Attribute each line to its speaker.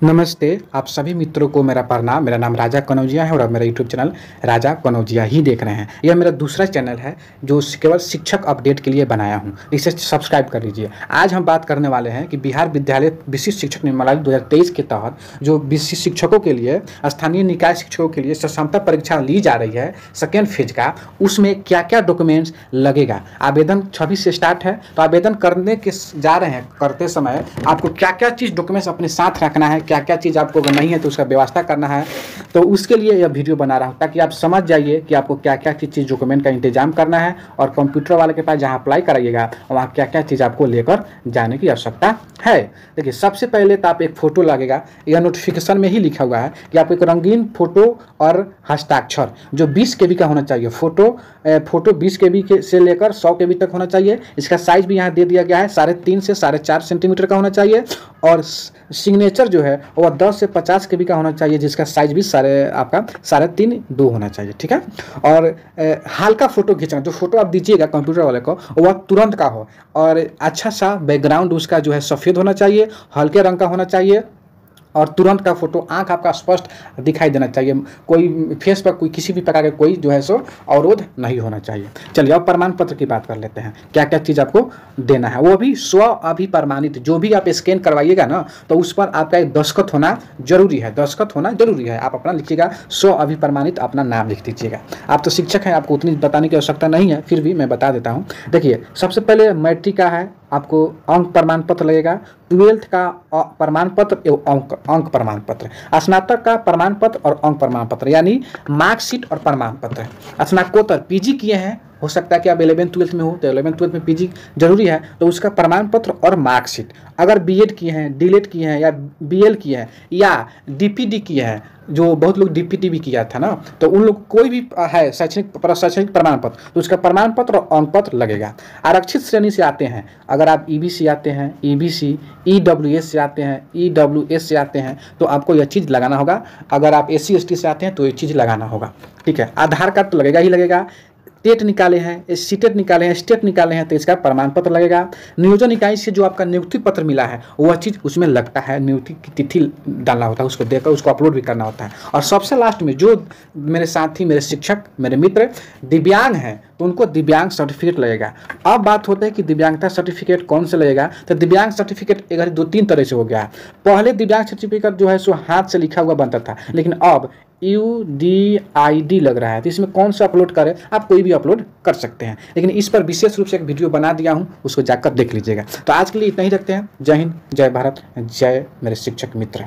Speaker 1: नमस्ते, आप सभी मित्रों को मेरा प्रणाम। मेरा नाम राजा कनौजिया है और आप मेरा यूट्यूब चैनल राजा कनौजिया ही देख रहे हैं। यह मेरा दूसरा चैनल है जो केवल शिक्षक अपडेट के लिए बनाया हूं, इसे सब्सक्राइब कर लीजिए। आज हम बात करने वाले हैं कि बिहार विद्यालय विशिष्ट शिक्षक नियमावली 2023 के तहत जो विशिष्ट शिक्षकों के लिए, स्थानीय निकाय शिक्षकों के लिए सक्षमता परीक्षा ली जा रही है सेकेंड फेज का, उसमें क्या क्या डॉक्यूमेंट्स लगेगा। आवेदन 26 से स्टार्ट है, तो आवेदन करने के जा रहे हैं करते समय आपको क्या क्या चीज़ डॉक्यूमेंट्स अपने साथ रखना है, क्या क्या चीज़ आपको अगर नहीं है तो उसका व्यवस्था करना है। तो उसके लिए यह वीडियो बना रहा हूँ ताकि आप समझ जाइए कि आपको क्या क्या चीज़ डॉक्यूमेंट का इंतजाम करना है और कंप्यूटर वाले के पास जहाँ अप्लाई कराइएगा वहाँ क्या क्या चीज़ आपको लेकर जाने की आवश्यकता है। देखिए, सबसे पहले तो आप एक फ़ोटो लगेगा। यह नोटिफिकेशन में ही लिखा हुआ है कि आपको एक रंगीन फोटो और हस्ताक्षर जो 20 KB का होना चाहिए। फोटो 20 KB से लेकर 100 KB तक होना चाहिए। इसका साइज भी यहाँ दे दिया गया है, 3.5 से 4.5 सेंटीमीटर का होना चाहिए। और सिग्नेचर जो है वह 10 से 50 KB का होना चाहिए, जिसका साइज भी 3.5 होना चाहिए। ठीक है। और हल्का फोटो खींचना, जो फोटो आप दीजिएगा कंप्यूटर वाले को वह तुरंत का हो और अच्छा सा बैकग्राउंड उसका जो है सफ़ेद होना चाहिए, हल्के रंग का होना चाहिए और तुरंत का फोटो, आंख आपका स्पष्ट दिखाई देना चाहिए। कोई फेस पर कोई किसी भी प्रकार का कोई जो है सो अवरोध नहीं होना चाहिए। चलिए अब प्रमाण पत्र की बात कर लेते हैं। क्या क्या चीज़ आपको देना है, वो भी स्व अभिप्रमाणित। जो भी आप स्कैन करवाइएगा ना तो उस पर आपका एक दस्तखत होना जरूरी है। दस्तखत होना जरूरी है। आप अपना लिखिएगा, स्व अभिप्रमाणित अपना नाम लिख दीजिएगा। आप तो शिक्षक हैं, आपको उतनी बताने की आवश्यकता नहीं है, फिर भी मैं बता देता हूँ। देखिए, सबसे पहले मैट्रिक का है, आपको अंक प्रमाण पत्र लगेगा। 12th का प्रमाण पत्र एवं अंक प्रमाण पत्र। स्नातक का प्रमाण पत्र और अंक प्रमाण पत्र, यानी मार्कशीट और प्रमाण पत्र। स्नातकोत्तर पीजी किए हैं, हो सकता है कि आप 11th-12th में हो तो 11th-12th में पीजी जरूरी है, तो उसका प्रमाण पत्र और मार्कशीट। अगर बीएड किए हैं, डीएलएड किए हैं या बीएल किए हैं या डीपीडी किए हैं, जो बहुत लोग डीपीटी भी किया था ना, तो उन लोग कोई भी है शैक्षणिक प्रमाण पत्र, तो उसका प्रमाण पत्र और अंक पत्र लगेगा। आरक्षित श्रेणी से आते हैं, अगर आप ईबीसी आते हैं, ईबीसी, ईडब्ल्यूएस से आते हैं, ईडब्ल्यूएस से आते हैं, तो आपको यह चीज़ लगाना होगा। अगर आप एससी एसटी से आते हैं तो ये चीज़ लगाना होगा। ठीक है। आधार कार्ड तो लगेगा ही लगेगा। टेट निकाले हैं, सीटेट निकाले हैं, स्टेट निकाले हैं, तो इसका प्रमाण पत्र लगेगा। नियोजन इकाई से जो आपका नियुक्ति पत्र मिला है वह चीज़ उसमें लगता है, नियुक्ति की तिथि डालना होता है, उसको देकर उसको अपलोड भी करना होता है। और सबसे लास्ट में जो मेरे साथी, मेरे शिक्षक, मेरे मित्र दिव्यांग हैं तो उनको दिव्यांग सर्टिफिकेट लगेगा। अब बात होता है कि दिव्यांगता सर्टिफिकेट कौन से लगेगा, तो दिव्यांग सर्टिफिकेट अगर 2-3 तरह से हो गया है। पहले दिव्यांग सर्टिफिकेट जो है सो हाथ से लिखा हुआ बनता था, लेकिन अब UDID लग रहा है, तो इसमें कौन सा अपलोड करें, आप कोई भी अपलोड कर सकते हैं, लेकिन इस पर विशेष रूप से एक वीडियो बना दिया हूं, उसको जाकर देख लीजिएगा। तो आज के लिए इतना ही रखते हैं। जय हिंद, जय भारत, जय मेरे शिक्षक मित्र।